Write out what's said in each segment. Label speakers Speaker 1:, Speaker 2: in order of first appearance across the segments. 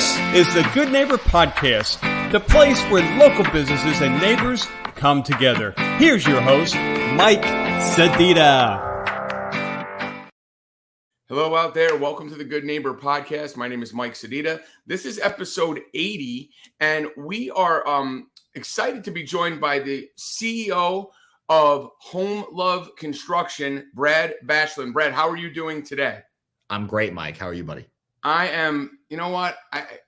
Speaker 1: This is the Good Neighbor Podcast, the place where local businesses and neighbors come together. Here's your host, Mike Sedita.
Speaker 2: Hello out there. Welcome to the Good Neighbor Podcast. My name is Mike Sedita. This is episode 80, and we are excited to be joined by the CEO of Home Love Construction, Brad Bachelin. Brad, how are you doing today?
Speaker 3: I'm great, Mike. How are you, buddy?
Speaker 2: I am, you know what?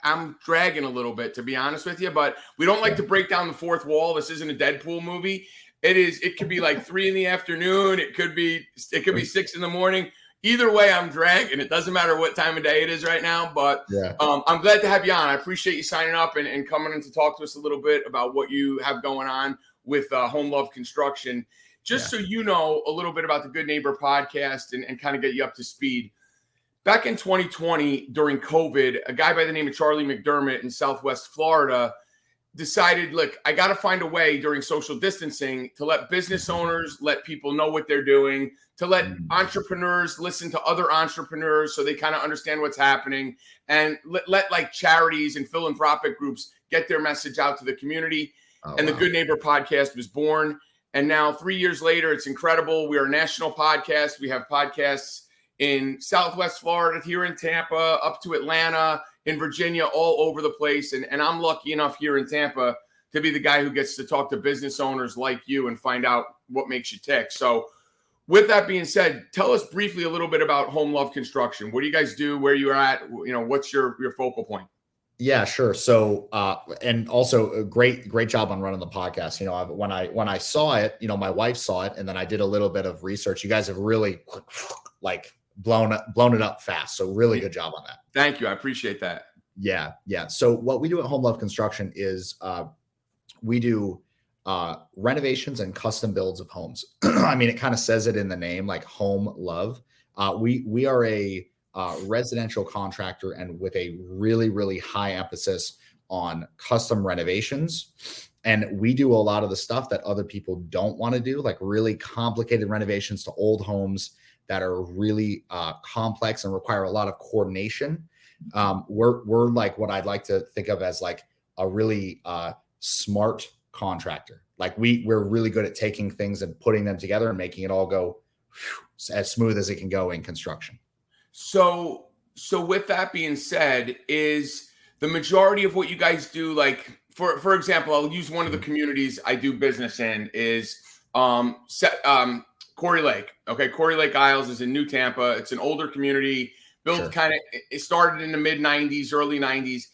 Speaker 2: I'm dragging a little bit, to be honest with you, but we don't like to break down the fourth wall. This isn't a Deadpool movie. It could be like 3 p.m. It could be 6 a.m. Either way, I'm dragging. It doesn't matter what time of day it is right now, but I'm glad to have you on. I appreciate you signing up and coming in to talk to us a little bit about what you have going on with Home Love Construction. So you know a little bit about the Good Neighbor Podcast and kind of get you up to speed. Back in 2020, during COVID, a guy by the name of Charlie McDermott in Southwest Florida decided, look, I got to find a way during social distancing to let business owners, let people know what they're doing, to let entrepreneurs listen to other entrepreneurs so they kind of understand what's happening, and let like charities and philanthropic groups get their message out to the community. The Good Neighbor Podcast was born. And now 3 years later, it's incredible. We are a national podcast. We have podcasts in Southwest Florida, here in Tampa, up to Atlanta, in Virginia, all over the place. And I'm lucky enough here in Tampa to be the guy who gets to talk to business owners like you and find out what makes you tick. So with that being said, tell us briefly a little bit about Home Love Construction. What do you guys do? Where you're at? You know, what's your focal point?
Speaker 3: Yeah, sure. So, and also a great job on running the podcast. You know, when I saw it, you know, my wife saw it, and then I did a little bit of research. You guys have really like blown it up fast. So really good job on that.
Speaker 2: Thank you. I appreciate that.
Speaker 3: Yeah. So what we do at Home Love Construction is we do renovations and custom builds of homes. I mean, it kind of says it in the name, like Home Love. We are a residential contractor, and with a really, really high emphasis on custom renovations. And we do a lot of the stuff that other people don't want to do, like really complicated renovations to old homes that are really complex and require a lot of coordination. We're like what I'd like to think of as like a really smart contractor. Like we're really good at taking things and putting them together and making it all go as smooth as it can go in construction.
Speaker 2: So with that being said, is the majority of what you guys do, like for example, I'll use one of the communities I do business in is Corey Lake. Okay. Corey Lake Isles is in New Tampa. It's an older community built it started in the mid 90s, early 90s.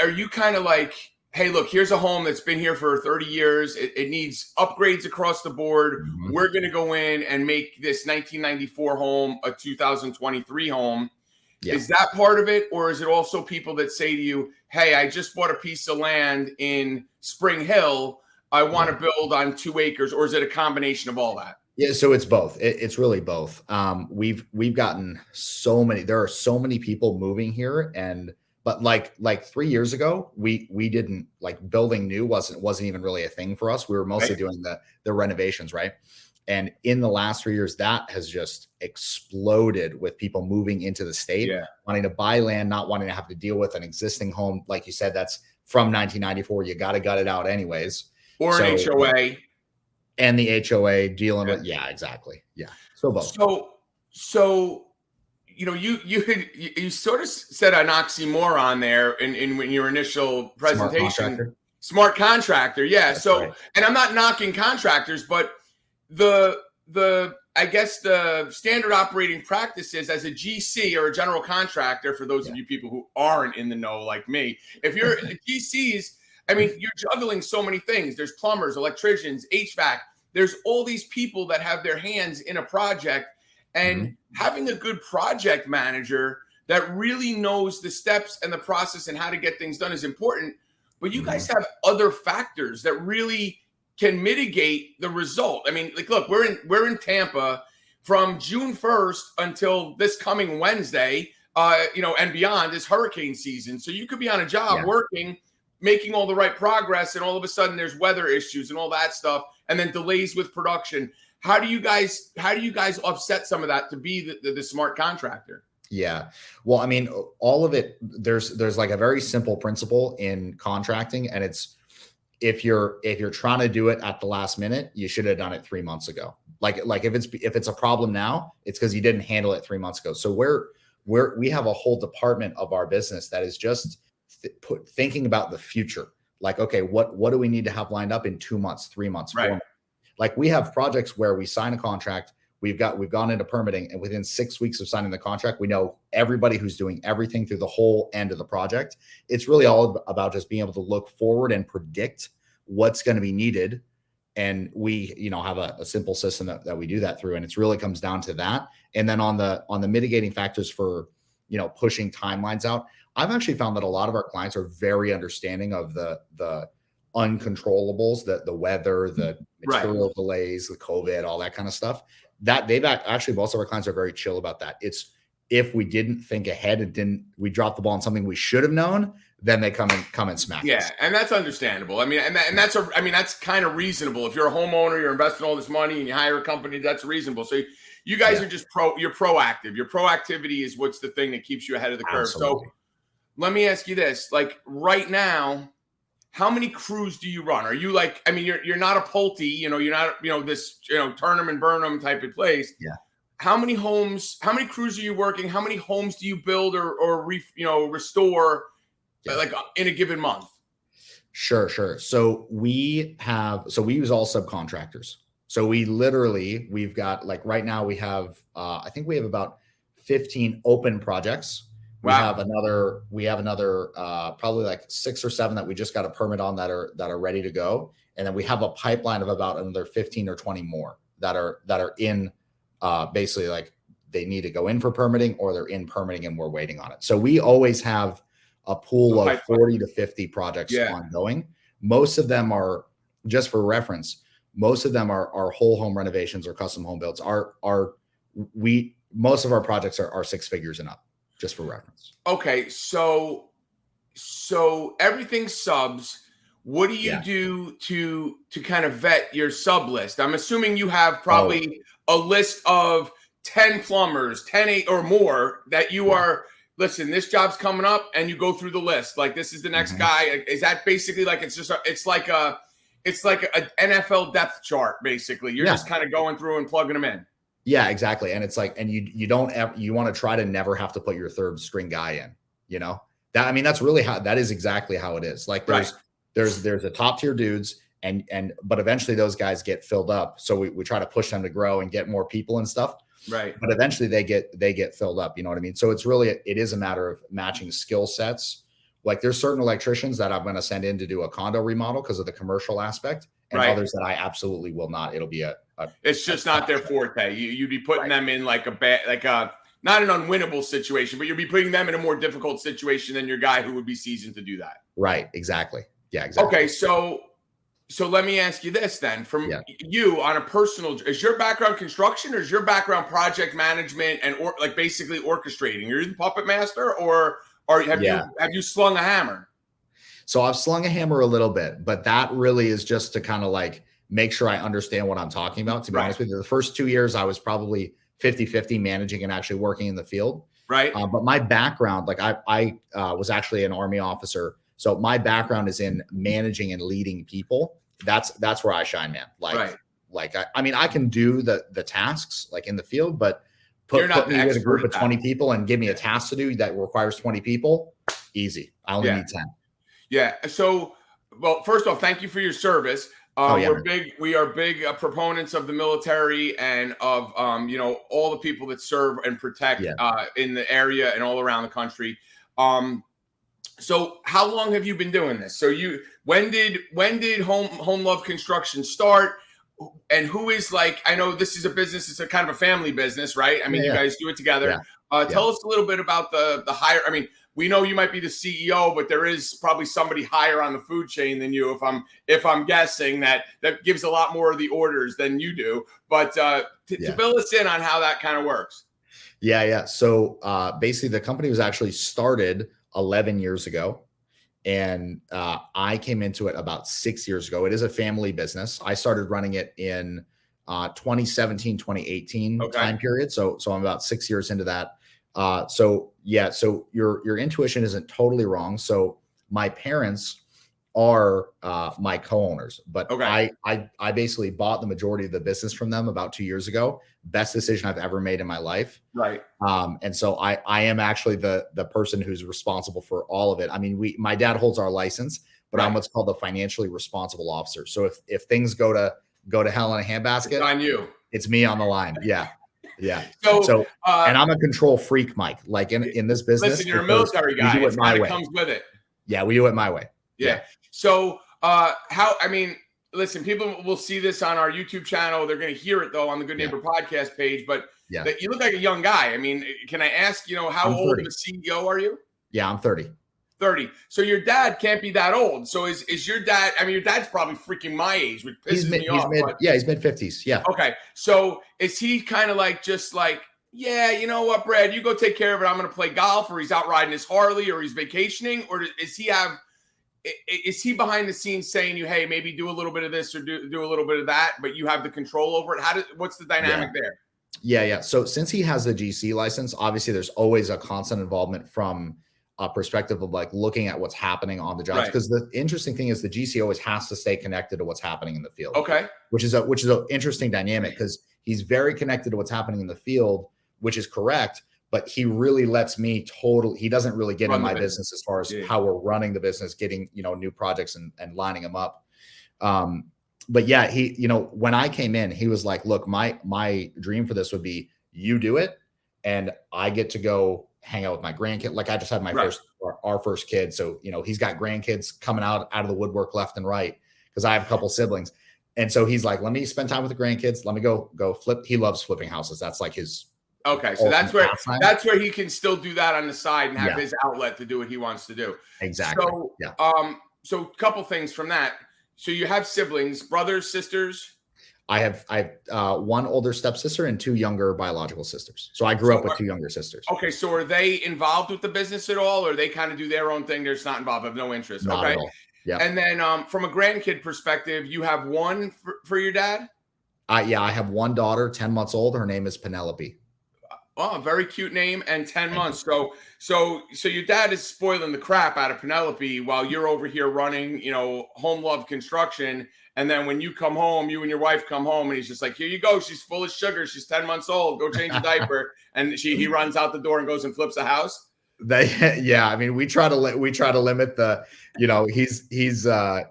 Speaker 2: Are you kind of like, hey, look, here's a home that's been here for 30 years. It needs upgrades across the board. Mm-hmm. We're going to go in and make this 1994 home a 2023 home. Yeah. Is that part of it? Or is it also people that say to you, hey, I just bought a piece of land in Spring Hill. I want to build on 2 acres, or is it a combination of all that?
Speaker 3: Yeah, so it's both. It's really both. We've gotten so many. There are so many people moving here, but like 3 years ago, we didn't like building new wasn't even really a thing for us. We were mostly doing the renovations, right? And in the last 3 years, that has just exploded with people moving into the state, wanting to buy land, not wanting to have to deal with an existing home, like you said, that's from 1994. You got to gut it out anyways.
Speaker 2: Or an HOA.
Speaker 3: And the HOA dealing with, exactly. Yeah. So both.
Speaker 2: So, you know, you sort of said an oxymoron there in your initial presentation. Smart contractor. Yeah. That's right. And I'm not knocking contractors, but I guess the standard operating practices as a GC or a general contractor, for those of you people who aren't in the know like me, if you're GCs, I mean, you're juggling so many things. There's plumbers, electricians, HVAC. There's all these people that have their hands in a project, and having a good project manager that really knows the steps and the process and how to get things done is important. But you guys have other factors that really can mitigate the result. I mean, like, look, we're in Tampa from June 1st until this coming Wednesday, and beyond is hurricane season. So you could be on a job working, making all the right progress, and all of a sudden there's weather issues and all that stuff, and then delays with production. How do you guys offset some of that to be the smart contractor?
Speaker 3: Yeah. Well, I mean, all of it, there's like a very simple principle in contracting, and it's if you're trying to do it at the last minute, you should have done it 3 months ago. Like if it's a problem now, it's because you didn't handle it 3 months ago. So we have a whole department of our business that is just thinking about the future. Like, okay, what do we need to have lined up in 2 months, 3 months, 4 months? Like we have projects where we sign a contract, we've gone into permitting, and within 6 weeks of signing the contract, we know everybody who's doing everything through the whole end of the project. It's really all about just being able to look forward and predict what's going to be needed. And we, have a simple system that we do that through. And it's really comes down to that. And then on the mitigating factors for, pushing timelines out, I've actually found that a lot of our clients are very understanding of the uncontrollables, the weather, the material delays, the COVID, all that kind of stuff. That actually, most of our clients are very chill about that. It's if we didn't think ahead and we dropped the ball on something we should have known, then they come and smack us.
Speaker 2: And that's understandable. I mean, that's kind of reasonable. If you're a homeowner, you're investing all this money and you hire a company, that's reasonable. So you guys are just you're proactive. Your proactivity is what's the thing that keeps you ahead of the curve.
Speaker 3: Absolutely.
Speaker 2: So let me ask you this, like right now, how many crews do you run? Are you like, I mean, you're not a Pulte, you're not, this, turn them and burn them type of place.
Speaker 3: Yeah.
Speaker 2: How many crews are you working? How many homes do you build or restore like in a given month?
Speaker 3: Sure. So we use all subcontractors. So we've got like right now we have, I think we have about 15 open projects.
Speaker 2: Wow.
Speaker 3: We have another probably like 6 or 7 that we just got a permit on that are ready to go. And then we have a pipeline of about another 15 or 20 more that are in basically like they need to go in for permitting or they're in permitting and we're waiting on it. So we always have a pool of 40 to 50 projects ongoing. Most of them are, just for reference, most of them are whole home renovations or custom home builds. Most of our projects are 6 figures and up, just for reference.
Speaker 2: Okay. So everything subs. What do you do to kind of vet your sub list? I'm assuming you have probably a list of 10 plumbers, 10 or more that you are, listen, this job's coming up, and you go through the list. Like, this is the next guy. Is that basically like, it's like an NFL depth chart, basically. You're just kind of going through and plugging them in.
Speaker 3: Yeah, exactly. And it's like, and you want to try to never have to put your third string guy in, that's really that is exactly how it is. Like there's a top tier dudes but eventually those guys get filled up. So we try to push them to grow and get more people and stuff.
Speaker 2: Right.
Speaker 3: But eventually they get filled up. You know what I mean? So it is a matter of matching skill sets. Like there's certain electricians that I'm going to send in to do a condo remodel because of the commercial aspect, and others that I absolutely will not. It'll be
Speaker 2: it's just not their forte. You'd be putting them in like not an unwinnable situation, but you'll be putting them in a more difficult situation than your guy who would be seasoned to do that.
Speaker 3: Right. Exactly. Yeah, exactly.
Speaker 2: Okay. So let me ask you this then, from you on a personal, is your background construction or is your background project management and like basically orchestrating? You're the puppet master or have you slung a hammer?
Speaker 3: So I've slung a hammer a little bit, but that really is just to kind of like make sure I understand what I'm talking about. To be honest with you, the first 2 years I was probably 50-50 managing and actually working in the field.
Speaker 2: Right.
Speaker 3: But my background, like I was actually an Army officer. So my background is in managing and leading people. That's where I shine, man. I can do the tasks like in the field, but put me with a group of 20 people and give me a task to do that requires 20 people. Easy. I only need 10.
Speaker 2: Yeah. So, well, first off, thank you for your service. We are big proponents of the military and of, all the people that serve and protect in the area and all around the country. So how long have you been doing this? So when did Home Love Construction start? And who is like, I know this is a business, it's a kind of a family business, right? I mean, you guys do it together. Tell us a little bit about the higher. I mean, we know you might be the CEO, but there is probably somebody higher on the food chain than you. If I'm guessing that gives a lot more of the orders than you do, but to fill us in on how that kind of works.
Speaker 3: Yeah. So basically the company was actually started 11 years ago. And I came into it about 6 years ago. It is a family business. I started running it in 2017, 2018 time period. So I'm about 6 years into that. So your intuition isn't totally wrong. So my parents are my co-owners, but
Speaker 2: Okay.
Speaker 3: I basically bought the majority of the business from them about 2 years ago. Best decision I've ever made in my life.
Speaker 2: Right.
Speaker 3: And so I am actually the person who's responsible for all of it. I mean, my dad holds our license, but I'm what's called the financially responsible officer. So if things go to hell in a handbasket,
Speaker 2: it's on you.
Speaker 3: It's me on the line. Yeah. Yeah.
Speaker 2: So
Speaker 3: and I'm a control freak, Mike. Like in this business,
Speaker 2: listen, you're a military guy. It kind of comes with it.
Speaker 3: Yeah, we do it my way.
Speaker 2: Yeah. So listen, people will see this on our YouTube channel. They're going to hear it though on the Good Neighbor podcast page. But you look like a young guy. I mean, can I ask, how old of a CEO are you?
Speaker 3: Yeah, I'm 30.
Speaker 2: 30. So your dad can't be that old. So is your dad? I mean, your dad's probably freaking my age, which pisses me off.
Speaker 3: He's mid-50s. Yeah.
Speaker 2: Okay. So is he kind of just like, yeah, you know what, Brad, you go take care of it. I'm going to play golf, or he's out riding his Harley, or he's vacationing, or is he behind the scenes saying you, hey, maybe do a little bit of this or do a little bit of that, but you have the control over it? What's the dynamic there?
Speaker 3: Yeah. So since he has the GC license, obviously there's always a constant involvement from a perspective of like looking at what's happening on the jobs. Because the interesting thing is the GC always has to stay connected to what's happening in the field.
Speaker 2: Okay.
Speaker 3: Which is an interesting dynamic, because he's very connected to what's happening in the field, which is correct. But he really lets me he doesn't really get in my business as far as how we're running the business, getting, new projects and lining them up. But yeah, he, when I came in, he was like, look, my dream for this would be you do it, and I get to go hang out with my grandkid. Like I just had our first kid. So, he's got grandkids coming out of the woodwork left and right, because I have a couple siblings. And so he's like, let me spend time with the grandkids. Let me go flip. He loves flipping houses. That's like his.
Speaker 2: Okay. So that's where he can still do that on the side and have his outlet to do what he wants to do.
Speaker 3: Exactly.
Speaker 2: So, so a couple things from that. So you have siblings, brothers, sisters?
Speaker 3: I have one older stepsister and 2 younger biological sisters. So I grew up with 2 younger sisters.
Speaker 2: Okay. So are they involved with the business at all, or they kind of do their own thing? They're just not involved, have no interest.
Speaker 3: Not at all. Yeah.
Speaker 2: And then from a grandkid perspective, you have one for your dad?
Speaker 3: Yeah, I have one daughter, 10 months old. Her name is Penelope.
Speaker 2: Oh, very cute name, and 10 months. So your dad is spoiling the crap out of Penelope while you're over here running, Home Love Construction. And then when you come home, you and your wife come home, and he's just like, here you go. She's full of sugar. She's 10 months old. Go change a diaper. And he runs out the door and goes and flips a house.
Speaker 3: I mean, we try to limit the,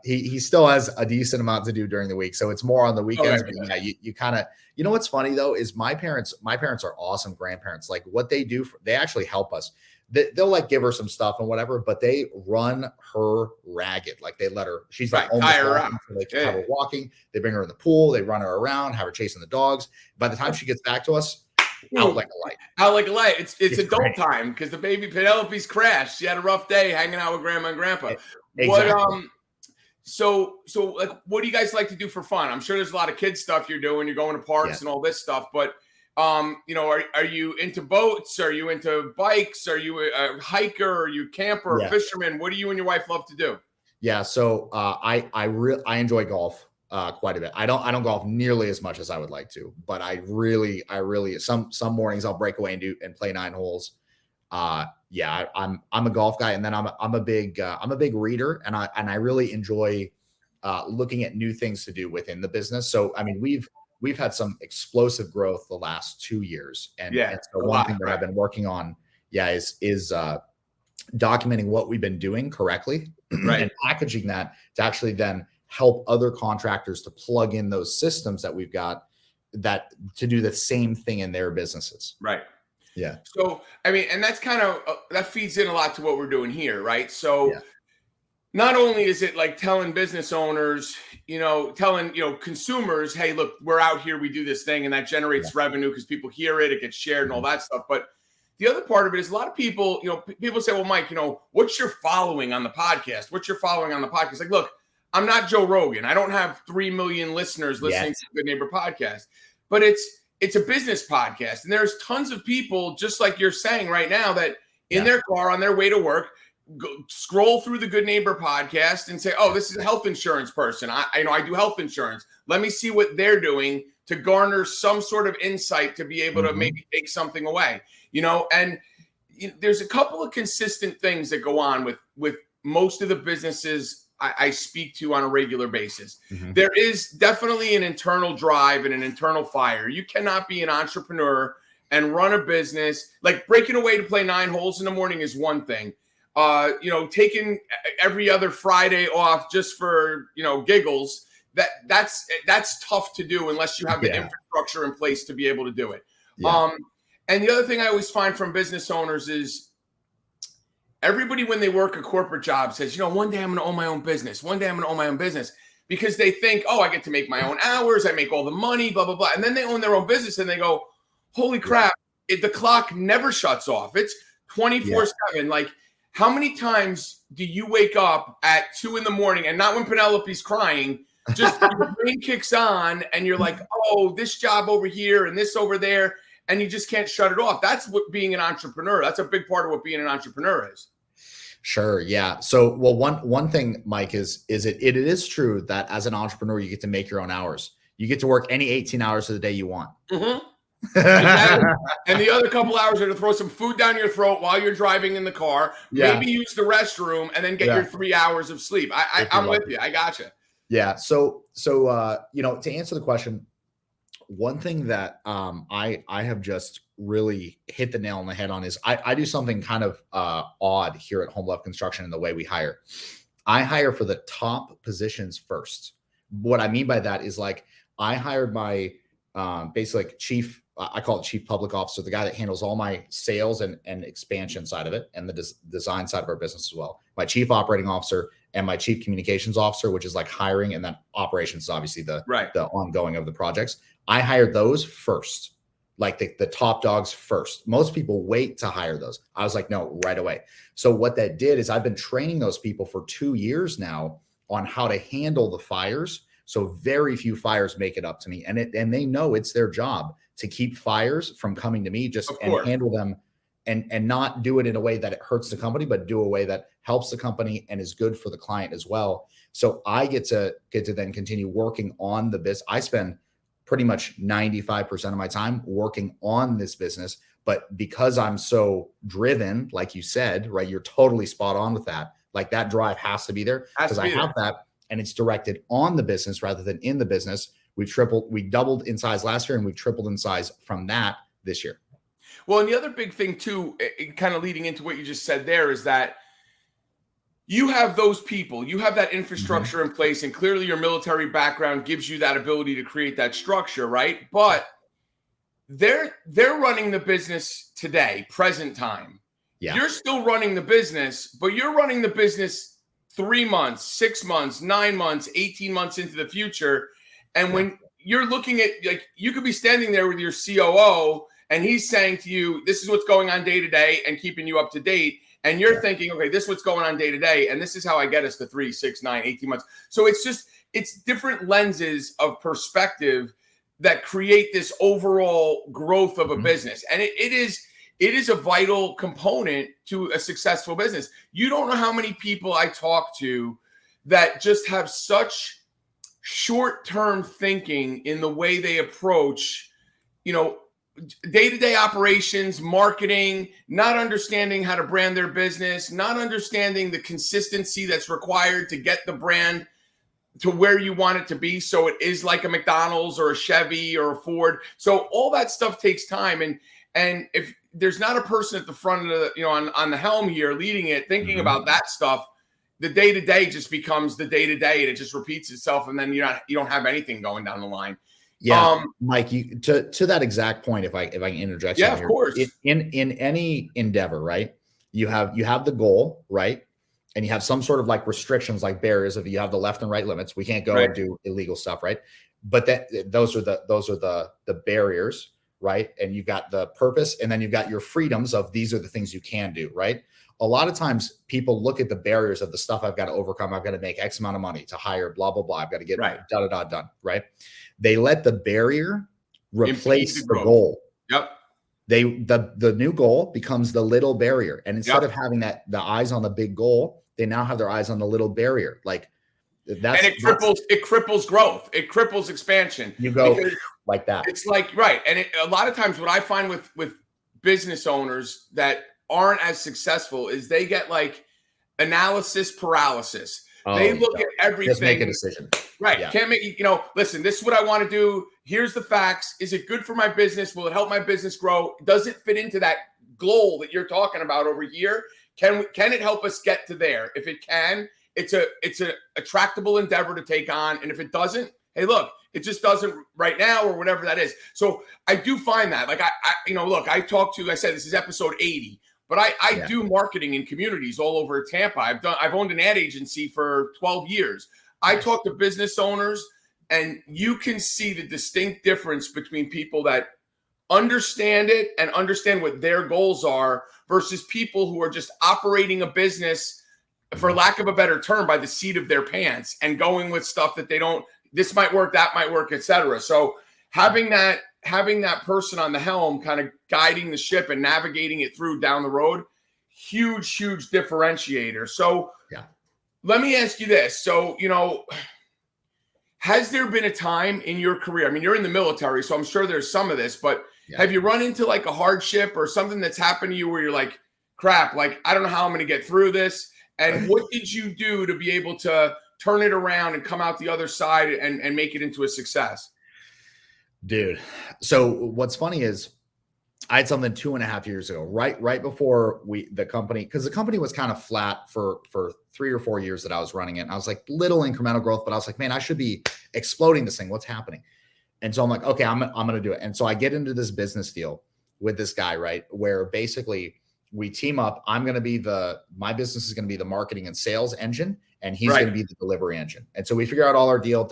Speaker 3: he still has a decent amount to do during the week. So it's more on the weekends.
Speaker 2: Okay.
Speaker 3: But yeah, you kind of, what's funny though, is my parents are awesome grandparents. Like what they do, they actually help us. They'll like give her some stuff and whatever, but they run her ragged. Like they let her, she's like almost walking, so they can have her walking. They bring her in the pool. They run her around, have her chasing the dogs. By the time she gets back to us, out like a light. It's adult
Speaker 2: great time, because the baby Penelope's crashed. She had a rough day hanging out with grandma and grandpa.
Speaker 3: Exactly.
Speaker 2: So like, what do you guys like to do for fun? I'm sure there's a lot of kids stuff you're doing. You're going to parks and all this stuff, but are you into boats? Are you into bikes? Are you a hiker? Are you a camper, or fisherman? What do you and your wife love to do?
Speaker 3: Yeah. So I enjoy golf quite a bit. I don't golf nearly as much as I would like to, but I really some mornings I'll break away and play 9 holes. I'm a golf guy, and then I'm a big reader, and I really enjoy looking at new things to do within the business. So I mean, we've had some explosive growth the last 2 years, and so one thing that I've been working on is documenting what we've been doing correctly, and packaging that to actually then help other contractors to plug in those systems that we've got that to do the same thing in their businesses.
Speaker 2: Right.
Speaker 3: Yeah.
Speaker 2: So, I mean, and that's kind of, that feeds in a lot to what we're doing here, right? So not only is it like telling business owners, telling, consumers, hey, look, we're out here, we do this thing, and that generates revenue because people hear it, it gets shared and all that stuff. But the other part of it is a lot of people, people say, well, Mike, what's your following on the podcast? What's your following on the podcast? Like, look, I'm not Joe Rogan. I don't have 3 million listeners listening to the Good Neighbor podcast, but it's a business podcast. And there's tons of people, just like you're saying right now, that in their car on their way to work, scroll through the Good Neighbor podcast and say, oh, this is a health insurance person. I do health insurance. Let me see what they're doing to garner some sort of insight to be able to maybe take something away, and there's a couple of consistent things that go on with most of the businesses I speak to on a regular basis.
Speaker 3: Mhm.
Speaker 2: There is definitely an internal drive and an internal fire. You cannot be an entrepreneur and run a business. Like breaking away to play 9 holes in the morning is one thing. Taking every other Friday off just for, giggles, that's tough to do unless you have the infrastructure in place to be able to do it.
Speaker 3: Yeah.
Speaker 2: And the other thing I always find from business owners is everybody, when they work a corporate job, says, one day I'm going to own my own business. One day I'm going to own my own business, because they think, I get to make my own hours. I make all the money, blah, blah, blah. And then they own their own business and they go, holy crap, the clock never shuts off. It's 24/7. Like, how many times do you wake up at 2 a.m, and not when Penelope's crying, just your brain kicks on and you're like, this job over here and this over there, and you just can't shut it off. That's what being an entrepreneur. That's a big part of what being an entrepreneur is.
Speaker 3: Sure. Yeah. So, well, one thing, Mike, is it is true that as an entrepreneur, you get to make your own hours. You get to work any 18 hours of the day you want.
Speaker 2: Mm-hmm. And the other couple hours are to throw some food down your throat while you're driving in the car, maybe use the restroom, and then get your 3 hours of sleep. I'm with you. I gotcha.
Speaker 3: Yeah. So to answer the question, one thing that I have just really hit the nail on the head on is I do something kind of odd here at Home Love Construction in the way we hire. I hire for the top positions first. What I mean by that is, like, I hired my basically chief, I call it chief public officer, the guy that handles all my sales and expansion side of it, and the design side of our business as well. My chief operating officer and my chief communications officer, which is like hiring, and then operations is obviously the ongoing of the projects. I hired those first, like the top dogs first. Most people wait to hire those. I was like, no, right away. So what that did is I've been training those people for 2 years now on how to handle the fires. So very few fires make it up to me, and they know it's their job to keep fires from coming to me, and handle them and not do it in a way that it hurts the company, but do a way that helps the company and is good for the client as well. So I get to then continue working on the business. I spend pretty much 95% of my time working on this business, but because I'm so driven, like you said, right, you're totally spot on with that. Like, that drive has to be there because I have that, and it's directed on the business rather than in the business. We doubled in size last year, and we tripled in size from that this year.
Speaker 2: Well, and the other big thing too, kind of leading into what you just said there, is that you have those people, you have that infrastructure in place, and clearly your military background gives you that ability to create that structure, right? But they're running the business today, present time. Yeah. You're still running the business, but you're running the business 3 months, 6 months, 9 months, 18 months into the future. And when you're looking at, like, you could be standing there with your COO and he's saying to you, this is what's going on day to day and keeping you up to date. And you're thinking, okay, this is what's going on day to day. And this is how I get us to 3, 6, 9, 18 months. So it's different lenses of perspective that create this overall growth of a business. And it is a vital component to a successful business. You don't know how many people I talk to that just have such short-term thinking in the way they approach, day-to-day operations, marketing, not understanding how to brand their business, not understanding the consistency that's required to get the brand to where you want it to be. So it is like a McDonald's or a Chevy or a Ford. So all that stuff takes time. And if there's not a person at the front of the, on the helm here leading it, thinking about that stuff, the day-to-day just becomes the day-to-day, and it just repeats itself. And then you don't have anything going down the line.
Speaker 3: Yeah. Mike, to that exact point, if I can interject.
Speaker 2: Yeah, of course.
Speaker 3: In any endeavor, right? You have the goal, right? And you have some sort of like restrictions, like barriers. If you have the left and right limits, we can't go and do illegal stuff, right? But those are the barriers, right? And you've got the purpose, and then you've got your freedoms of these are the things you can do, right? A lot of times people look at the barriers of the stuff I've got to overcome. I've got to make X amount of money to hire, blah, blah, blah. I've got to get done, right? They let the barrier replace the goal.
Speaker 2: Yep.
Speaker 3: The new goal becomes the little barrier. And instead of having the eyes on the big goal, they now have their eyes on the little barrier. Like that's,
Speaker 2: and it cripples growth. It cripples expansion.
Speaker 3: You go like that.
Speaker 2: It's like, right. And a lot of times what I find with business owners that aren't as successful is they get like analysis paralysis.
Speaker 3: Oh,
Speaker 2: They look at everything.
Speaker 3: Just make a decision.
Speaker 2: Right.
Speaker 3: Yeah.
Speaker 2: Can't make, listen, this is what I want to do. Here's the facts. Is it good for my business? Will it help my business grow? Does it fit into that goal that you're talking about over here? Can it help us get to there? If it can, it's a tractable endeavor to take on. And if it doesn't, hey, look, it just doesn't right now or whatever that is. So I do find that, like, I talked to, I said, this is episode 80, but I do marketing in communities all over Tampa. I've owned an ad agency for 12 years. I talk to business owners, and you can see the distinct difference between people that understand it and understand what their goals are versus people who are just operating a business, for lack of a better term, by the seat of their pants and going with stuff that they don't, this might work, that might work, etc. So having that person on the helm kind of guiding the ship and navigating it through down the road, huge differentiator. So let me ask you this. So, has there been a time in your career, I mean, you're in the military, so I'm sure there's some of this, but have you run into like a hardship or something that's happened to you where you're like, crap, like, I don't know how I'm going to get through this? And what did you do to be able to turn it around and come out the other side and make it into a success?
Speaker 3: Dude. So what's funny is I had something 2.5 years ago, right before the company was kind of flat for 3 or 4 years that I was running it. And I was like, little incremental growth, but I was like, man, I should be exploding this thing. What's happening? And so I'm like, okay, I'm going to do it. And so I get into this business deal with this guy, right? Where basically we team up. My business is going to be the marketing and sales engine, and he's going to be the delivery engine. And so we figure out all our deal,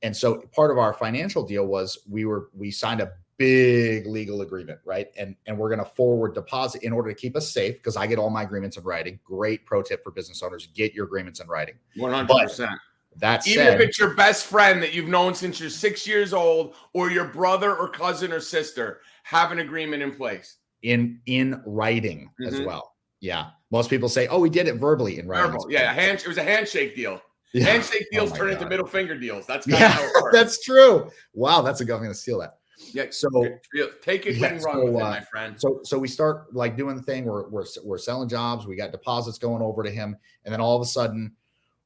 Speaker 3: And so part of our financial deal was we signed a big legal agreement, right? And we're going to forward deposit in order to keep us safe, because I get all my agreements in writing. Great pro tip for business owners: get your agreements in writing.
Speaker 2: 100%. That
Speaker 3: said,
Speaker 2: even if it's your best friend that you've known since you're 6 years old, or your brother or cousin or sister, have an agreement in place
Speaker 3: in writing as well. Yeah, most people say, "Oh, we did it verbally in writing."
Speaker 2: Yeah, it was a handshake deal.
Speaker 3: Yeah.
Speaker 2: Handshake deals turn into middle finger deals. That's kind of how it works.
Speaker 3: That's true. Wow, I'm going to steal that.
Speaker 2: Yeah. So take it and run with it, my friend.
Speaker 3: So we start like doing the thing. We're selling jobs. We got deposits going over to him, and then all of a sudden,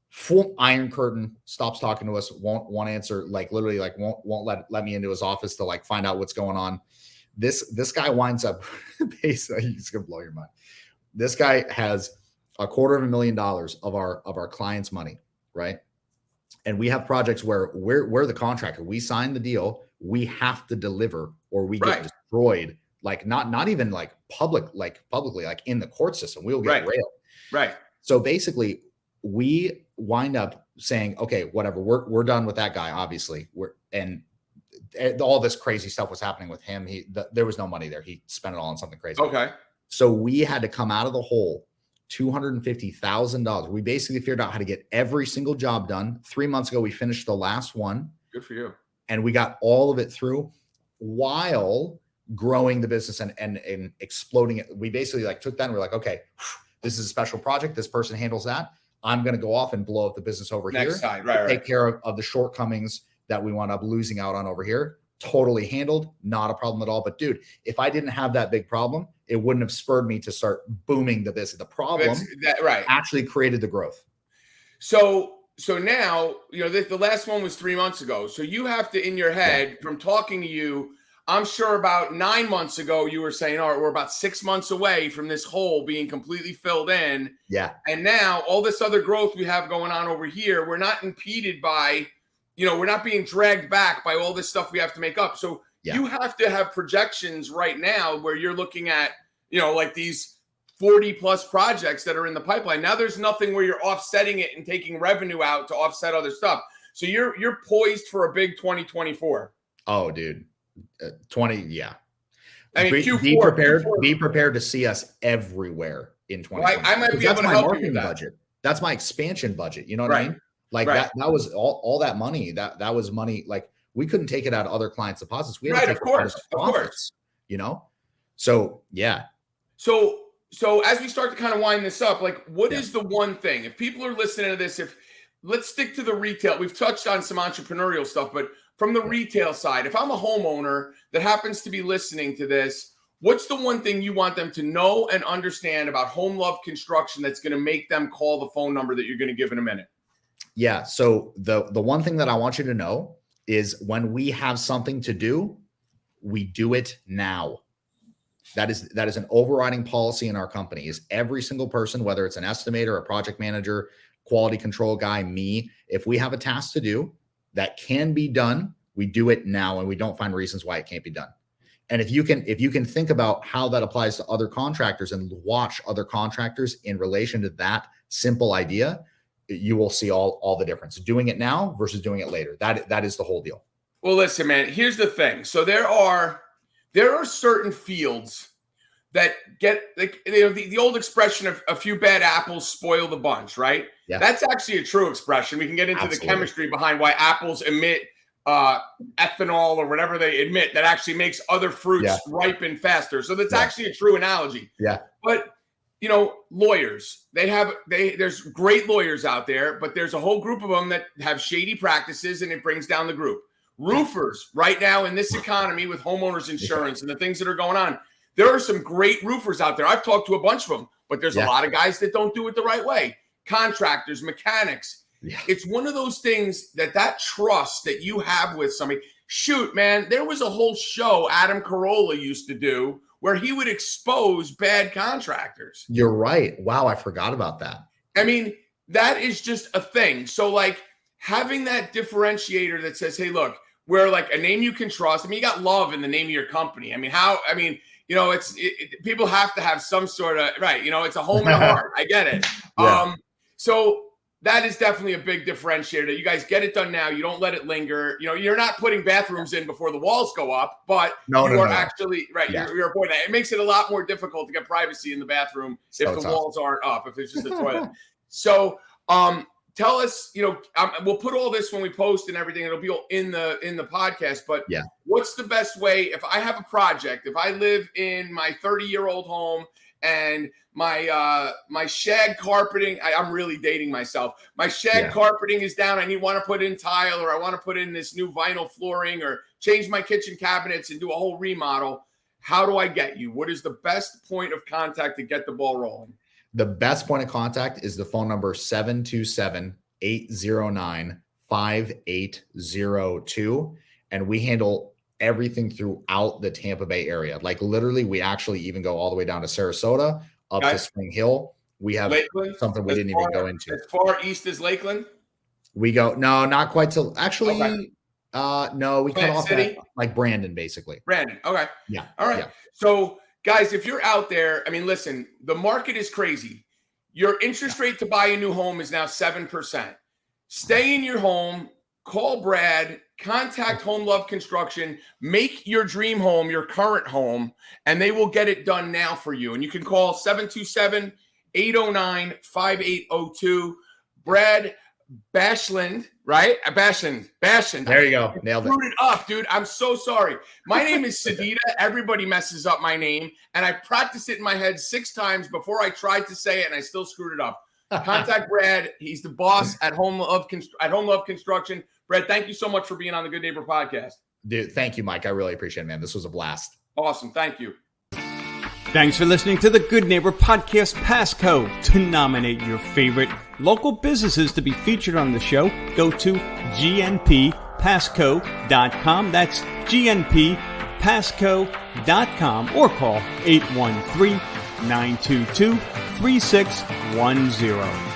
Speaker 3: full Iron Curtain stops talking to us. Won't answer. Like literally, like won't let me into his office to like find out what's going on. This guy winds up basically, he's gonna blow your mind. This guy has $250,000 of our clients' money, right? And we have projects where we're the contractor. We sign the deal. We have to deliver, or we get destroyed. Like not even like publicly, like in the court system, we'll get railed.
Speaker 2: Right.
Speaker 3: So basically, we wind up saying, okay, whatever, we're done with that guy. Obviously, and all this crazy stuff was happening with him. There was no money there. He spent it all on something crazy.
Speaker 2: Okay.
Speaker 3: So we had to come out of the hole $250,000. We basically figured out how to get every single job done. 3 months ago, we finished the last one.
Speaker 2: Good for you.
Speaker 3: And we got all of it through while growing the business and exploding it. We basically like took that and we're like, okay, this is a special project. This person handles that. I'm going to go off and blow up the business over here.
Speaker 2: Next side,
Speaker 3: take care of the shortcomings that we wound up losing out on over here. Totally handled, not a problem at all. But dude, if I didn't have that big problem, it wouldn't have spurred me to start booming the business. The problem actually created the growth.
Speaker 2: So now, the last one was 3 months ago. So you have to, in your head, from talking to you, I'm sure about 9 months ago, you were saying, all right, we're about 6 months away from this hole being completely filled in.
Speaker 3: Yeah.
Speaker 2: And now all this other growth we have going on over here, we're not impeded by, we're not being dragged back by all this stuff we have to make up. So you have to have projections right now where you're looking at, like these 40 plus projects that are in the pipeline. Now there's nothing where you're offsetting it and taking revenue out to offset other stuff. So you're poised for a big 2024.
Speaker 3: Oh, dude. 20. Yeah.
Speaker 2: I mean,
Speaker 3: be prepared to see us everywhere in 2020.
Speaker 2: I might be able to help you with that.
Speaker 3: Budget. That's my expansion budget. You know what I mean? Like that was all that money. That was money. Like we couldn't take it out of other clients' deposits. We had to take
Speaker 2: of course.
Speaker 3: So yeah.
Speaker 2: So as we start to kind of wind this up, like what is the one thing, if people are listening to this, let's stick to the retail. We've touched on some entrepreneurial stuff, but from the retail side, if I'm a homeowner that happens to be listening to this, what's the one thing you want them to know and understand about Home Love Construction that's going to make them call the phone number that you're going to give in a minute?
Speaker 3: Yeah. So the one thing that I want you to know is when we have something to do, we do it now. That is an overriding policy in our company. Is every single person, whether it's an estimator, a project manager, quality control guy, me, if we have a task to do that can be done, we do it now, and we don't find reasons why it can't be done. And if you can think about how that applies to other contractors and watch other contractors in relation to that simple idea, you will see all the difference. Doing it now versus doing it later. That is the whole deal.
Speaker 2: Well, listen, man, here's the thing. So there are certain fields that get, like, the old expression of a few bad apples spoil the bunch, right?
Speaker 3: Yeah.
Speaker 2: That's actually a true expression. We can get into
Speaker 3: Absolutely.
Speaker 2: the chemistry behind why apples emit ethanol or whatever they emit that actually makes other fruits ripen faster. So that's actually a true analogy.
Speaker 3: Yeah.
Speaker 2: But lawyers, there's great lawyers out there, but there's a whole group of them that have shady practices, and it brings down the group. Roofers right now in this economy with homeowners insurance and the things that are going on, there are some great roofers out there. I've talked to a bunch of them, but there's a lot of guys that don't do it the right way. Contractors, mechanics. Yeah. It's one of those things that trust that you have with somebody. Shoot, man, there was a whole show Adam Carolla used to do where he would expose bad contractors.
Speaker 3: You're right. Wow, I forgot about that.
Speaker 2: I mean, that is just a thing. So, like, having that differentiator that says, hey, look, we're like a name you can trust. I mean, you got love in the name of your company. I mean, people have to have some sort of, right, it's a home and a heart. I get it. Yeah. So that is definitely a big differentiator that you guys get it done now. You don't let it linger. You're not putting bathrooms in before the walls go up, but actually, right, you're avoiding that. It makes it a lot more difficult to get privacy in the bathroom if the walls aren't up, if it's just a toilet. So tell us, we'll put all this when we post and everything. It'll be in the podcast, but what's the best way if I have a project, if I live in my 30-year-old home and my shag carpeting, I'm really dating myself. My shag carpeting is down. I want to put in tile, or I want to put in this new vinyl flooring, or change my kitchen cabinets and do a whole remodel. How do I get you? What is the best point of contact to get the ball rolling?
Speaker 3: The best point of contact is the phone number 727-809-5802. And we handle everything throughout the Tampa Bay area. Like, literally, we actually even go all the way down to Sarasota, up to Spring Hill. We have Lakeland, something we didn't even go into.
Speaker 2: As far east as Lakeland?
Speaker 3: We go, no, not quite till, actually, no, we cut off at, like, Brandon, basically.
Speaker 2: Brandon, okay.
Speaker 3: Yeah.
Speaker 2: All right. Yeah. So, guys, if you're out there, I mean, listen, the market is crazy. Your interest rate to buy a new home is now 7%. Stay in your home, call Brad, contact Home Love Construction, make your dream home your current home, and they will get it done now for you. And you can call 727-809-5802. Brad Bashland, right? Bashland.
Speaker 3: There you go. Nailed it.
Speaker 2: Screwed it up, dude. I'm so sorry. My name is Sedita. Everybody messes up my name, and I practiced it in my head 6 times before I tried to say it, and I still screwed it up. Contact Brad. He's the boss at Home Love Construction. Brad, thank you so much for being on the Good Neighbor podcast.
Speaker 3: Dude, thank you, Mike. I really appreciate it, man. This was a blast.
Speaker 2: Awesome. Thank you.
Speaker 1: Thanks for listening to the Good Neighbor Podcast Passcode. To nominate your favorite local businesses to be featured on the show, go to gnppasco.com. That's gnppasco.com, or call 813-922-3610.